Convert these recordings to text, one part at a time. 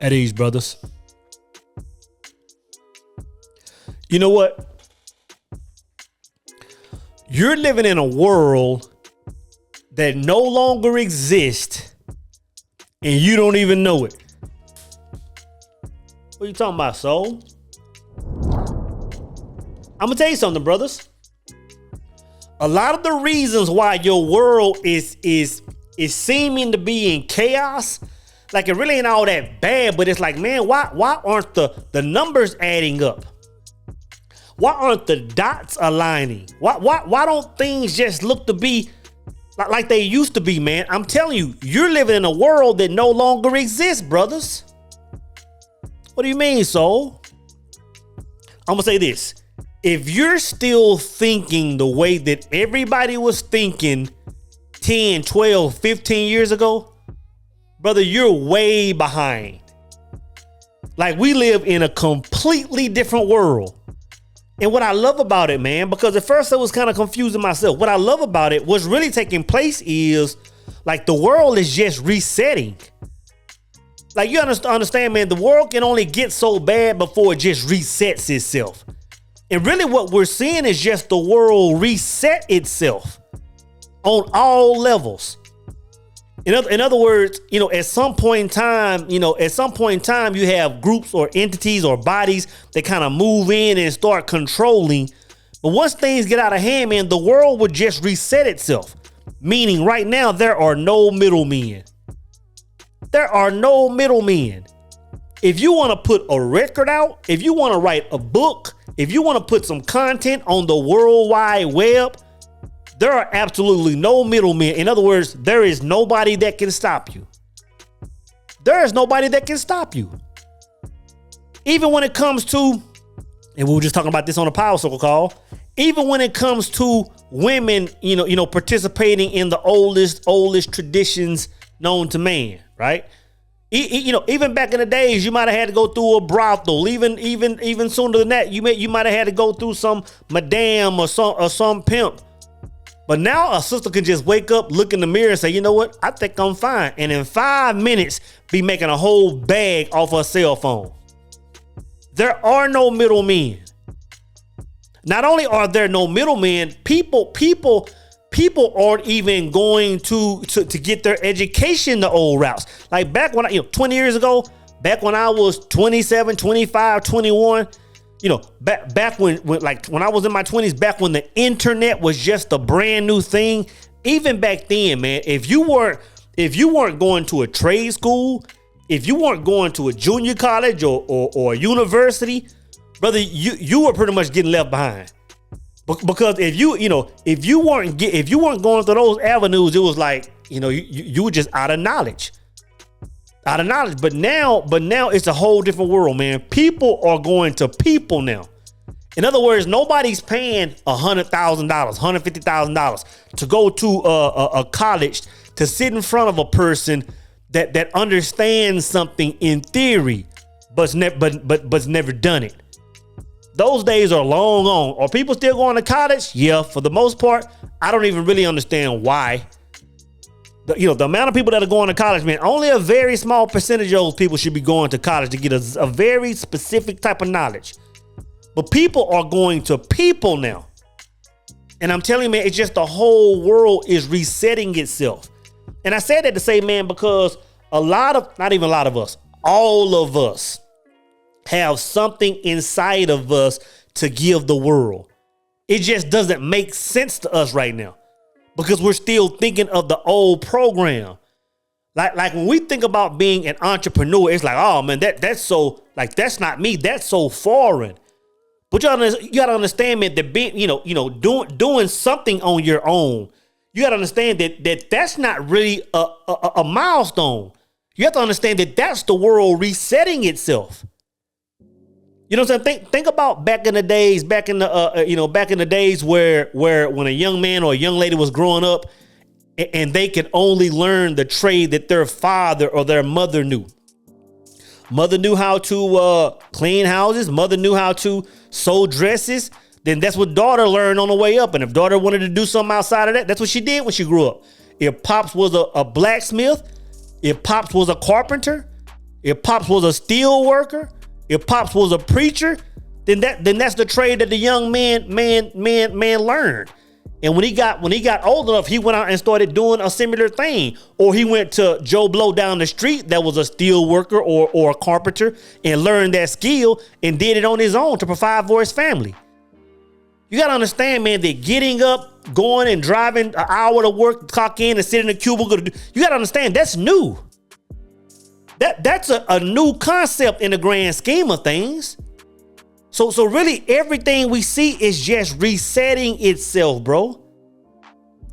At ease, brothers. You know what? You're living in a world that no longer exists and you don't even know it. What are you talking about, soul? I'm gonna tell you something, brothers. A lot of the reasons why your world is seeming to be in chaos, like it really ain't all that bad, but it's like, man, why aren't the numbers adding up? Why aren't the dots aligning? Why don't things just look to be like they used to be, man? I'm telling you, you're living in a world that no longer exists, brothers. What do you mean, soul? I'm gonna say this. If you're still thinking the way that everybody was thinking 10, 12, 15 years ago, brother, you're way behind. Like, we live in a completely different world. And what I love about it, man, because at first I was kind of confusing myself. What I love about it, what's really taking place is like the world is just resetting. Like, you understand, man, the world can only get so bad before it just resets itself. And really what we're seeing is just the world reset itself on all levels. In other words, at some point in time, you have groups or entities or bodies that kind of move in and start controlling. But once things get out of hand, man, the world would just reset itself. Meaning right now, there are no middlemen. There are no middlemen. If you want to put a record out, if you want to write a book, if you want to put some content on the World Wide Web, there are absolutely no middlemen. In other words, there is nobody that can stop you. There is nobody that can stop you. Even when it comes to, and we were just talking about this on a Power Circle call, even when it comes to women, participating in the oldest traditions known to man, right? Even back in the days, you might have had to go through a brothel. Even sooner than that, you might have had to go through some madam or some pimp. But now a sister can just wake up, look in the mirror and say, you know what? I think I'm fine. And in 5 minutes, be making a whole bag off her cell phone. There are no middlemen. Not only are there no middlemen, people aren't even going to get their education the old routes. Like back when 20 years ago, back when I was 27, 25, 21, back when I was in my 20s, back when the internet was just a brand new thing, even back then, man, if you weren't going to a trade school, if you weren't going to a junior college or a university, brother, you were pretty much getting left behind. Because if you weren't going through those avenues, it was like, you were just out of knowledge. But now it's a whole different world, man. People are going to people now. In other words, nobody's paying $100,000, $150,000 to go to a college to sit in front of a person that understands something in theory, but's never done it. Those days are long gone. Are people still going to college? Yeah, for the most part. I don't even really understand why. The amount of people that are going to college, man, only a very small percentage of those people should be going to college to get a very specific type of knowledge. But people are going to people now. And I'm telling you, man, it's just the whole world is resetting itself. And I said that to say, man, because not even a lot of us, all of us have something inside of us to give the world. It just doesn't make sense to us right now because we're still thinking of the old program. Like when we think about being an entrepreneur, it's like, oh man, that's so, like, that's not me. That's so foreign. But you gotta understand, man, that being, doing something on your own, you gotta understand that's not really a milestone. You have to understand that that's the world resetting itself. You know what I'm saying? Think about back in the days, back in the days where when a young man or a young lady was growing up and they could only learn the trade that their father or their mother knew. Mother knew how to clean houses. Mother knew how to sew dresses. Then that's what daughter learned on the way up. And if daughter wanted to do something outside of that, that's what she did when she grew up. If Pops was a blacksmith, if Pops was a carpenter, If Pops was a steel worker, if Pops was a preacher, then that's the trade that the young man learned. And when he got old enough, he went out and started doing a similar thing. Or he went to Joe Blow down the street that was a steel worker or a carpenter and learned that skill and did it on his own to provide for his family. You got to understand, man, that getting up, going and driving an hour to work, clock in and sit in a cubicle, you got to understand that's new. That's a new concept in the grand scheme of things. So really everything we see is just resetting itself, bro.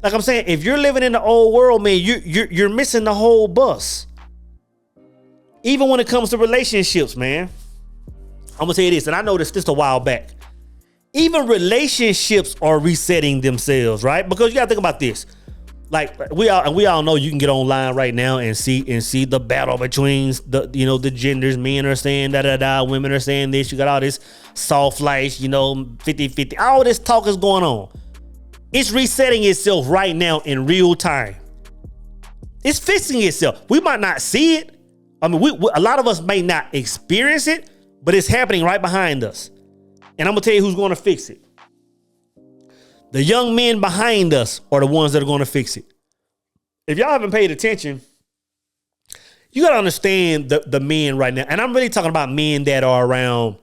Like I'm saying, if you're living in the old world, man, you're missing the whole bus. Even when it comes to relationships, man. I'm gonna tell you this, and I noticed this a while back. Even relationships are resetting themselves, right? Because you gotta think about this. Like we all know, you can get online right now and see the battle between the genders. Men are saying da, women are saying this. You got all this soft life, 50-50. All this talk is going on. It's resetting itself right now in real time. It's fixing itself. We might not see it. I mean, a lot of us may not experience it, but it's happening right behind us. And I'm gonna tell you who's going to fix it. The young men behind us are the ones that are going to fix it. If y'all haven't paid attention, you got to understand the men right now. And I'm really talking about men that are around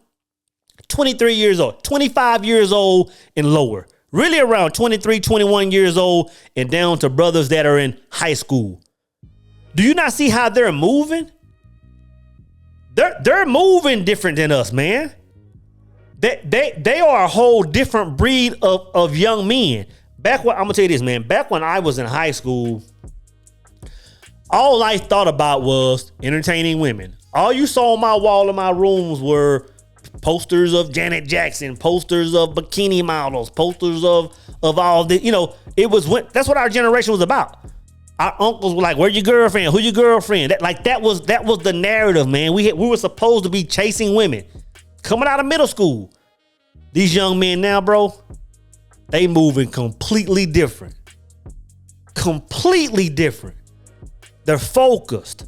23 years old, 25 years old and lower. Really around 23, 21 years old and down to brothers that are in high school. Do you not see how they're moving? They're moving different than us, man. They are a whole different breed of young men. I'm gonna tell you this, man. Back when I was in high school, all I thought about was entertaining women. All you saw on my wall in my rooms were posters of Janet Jackson, posters of bikini models, posters of all the, that's what our generation was about. Our uncles were like, "Where's your girlfriend? Who your girlfriend?" That was the narrative, man. We were supposed to be chasing women. Coming out of middle school, these young men now, bro, they moving completely different. Completely different. They're focused.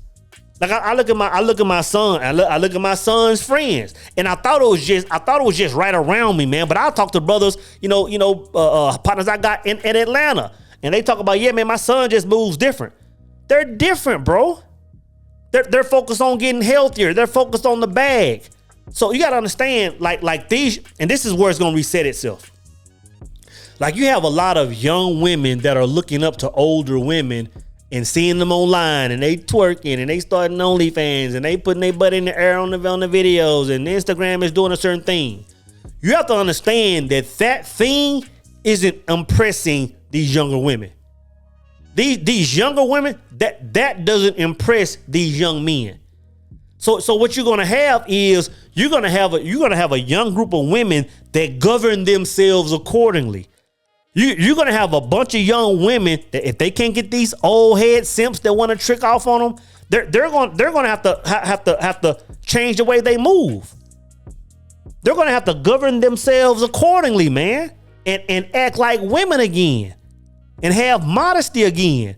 Like I look at my son. I look at my son's friends, and I thought it was just right around me, man. But I talk to brothers, partners I got in Atlanta, and they talk about, yeah, man, my son just moves different. They're different, bro. They're focused on getting healthier. They're focused on the bag. So you got to understand, like these, and this is where it's going to reset itself. Like you have a lot of young women that are looking up to older women and seeing them online, and they twerking and they starting OnlyFans and they putting their butt in the air on the videos, and Instagram is doing a certain thing. You have to understand that thing isn't impressing these younger women. These younger women, that doesn't impress these young men. So what you're gonna have is you're gonna have a young group of women that govern themselves accordingly. You're gonna have a bunch of young women that if they can't get these old head simps that want to trick off on them, they're gonna have to change the way they move. They're gonna have to govern themselves accordingly, man, and act like women again, and have modesty again,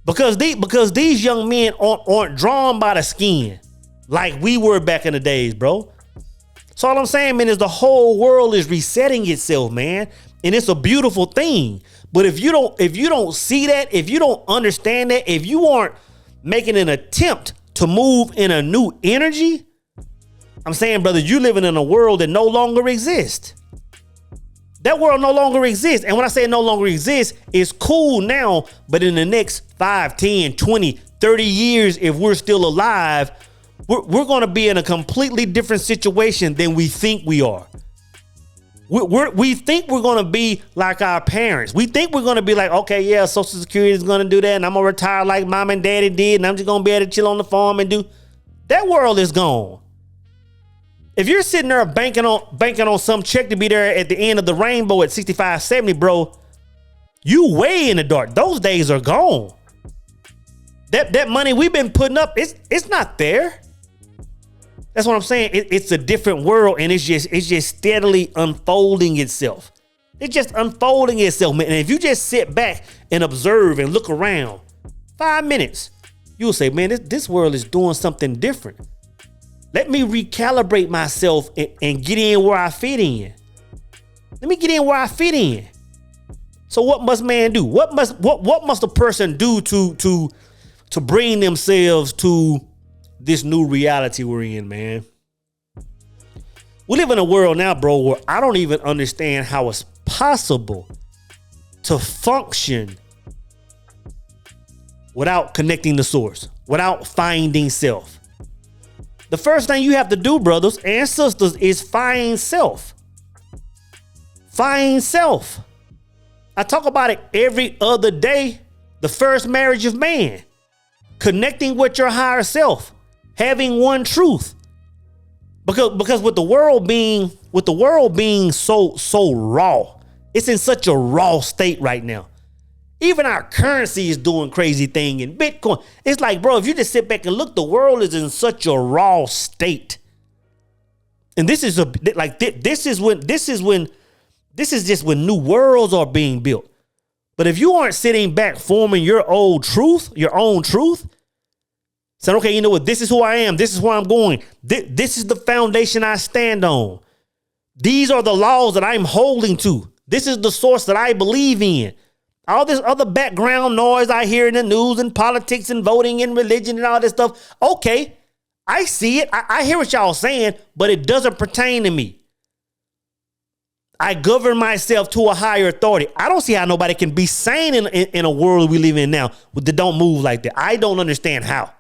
because these young men aren't drawn by the skin like we were back in the days, bro. So all I'm saying, man, is the whole world is resetting itself, man. And it's a beautiful thing. But if you don't see that, if you don't understand that, if you aren't making an attempt to move in a new energy, I'm saying, brother, you're living in a world that no longer exists. That world no longer exists. And when I say it no longer exists, it's cool now. But in the next 5, 10, 20, 30 years, if we're still alive, we're going to be in a completely different situation than we think we are. We think we're going to be like our parents. We think we're going to be like, okay, yeah, Social Security is going to do that, and I'm going to retire like mom and daddy did, and I'm just going to be able to chill on the farm and do. That world is gone. If you're sitting there banking on some check to be there at the end of the rainbow at 65, 70, bro, you way in the dark. Those days are gone. That money we've been putting up, it's not there. That's what I'm saying. It's a different world, and it's just steadily unfolding itself. It's just unfolding itself, man. And if you just sit back and observe and look around 5 minutes, you'll say, man, this world is doing something different. Let me recalibrate myself and get in where I fit in. Let me get in where I fit in. So what must man do? What must a person do to bring themselves to this new reality we're in, man? We live in a world now, bro, where I don't even understand how it's possible to function without connecting the source, without finding self. The first thing you have to do, brothers and sisters, is find self. Find self. I talk about it every other day. The first marriage of man. Connecting with your higher self. Having one truth. Because with the world being so raw, it's in such a raw state right now. Even our currency is doing crazy thing in Bitcoin. It's like, bro, if you just sit back and look, the world is in such a raw state. And this is just when new worlds are being built. But if you aren't sitting back forming your own truth, saying, okay, you know what? This is who I am. This is where I'm going. This is the foundation I stand on. These are the laws that I'm holding to. This is the source that I believe in. All this other background noise I hear in the news and politics and voting and religion and all this stuff. Okay, I see it. I hear what y'all saying, but it doesn't pertain to me. I govern myself to a higher authority. I don't see how nobody can be sane in a world we live in now that don't move like that. I don't understand how.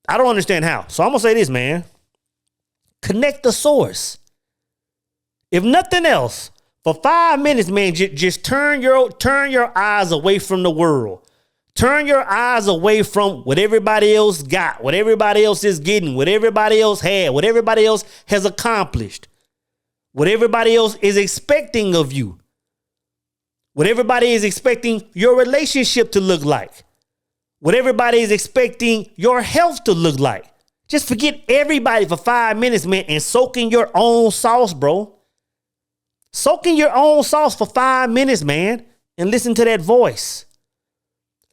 I don't understand how. So I'm going to say this, man. Connect the source. If nothing else, for 5 minutes, man, just turn your eyes away from the world. Turn your eyes away from what everybody else got, what everybody else is getting, what everybody else had, what everybody else has accomplished, what everybody else is expecting of you, what everybody is expecting your relationship to look like, what everybody is expecting your health to look like. Just forget everybody for 5 minutes, man, and soak in your own sauce, bro. Soak in your own sauce for 5 minutes, man, and listen to that voice.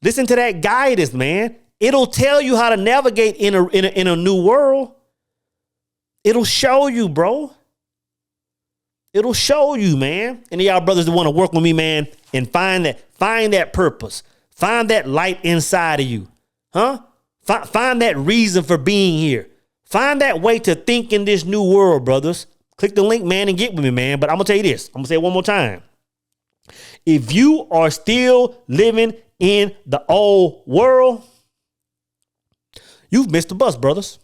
Listen to that guidance, man. It'll tell you how to navigate in a new world. It'll show you, bro. It'll show you, man. Any of y'all brothers that want to work with me, man, and find that purpose. Find that light inside of you. Huh? Find that reason for being here. Find that way to think in this new world, brothers. Click the link, man, and get with me, man. But I'm going to tell you this. I'm going to say it one more time. If you are still living in the old world, you've missed the bus, brothers.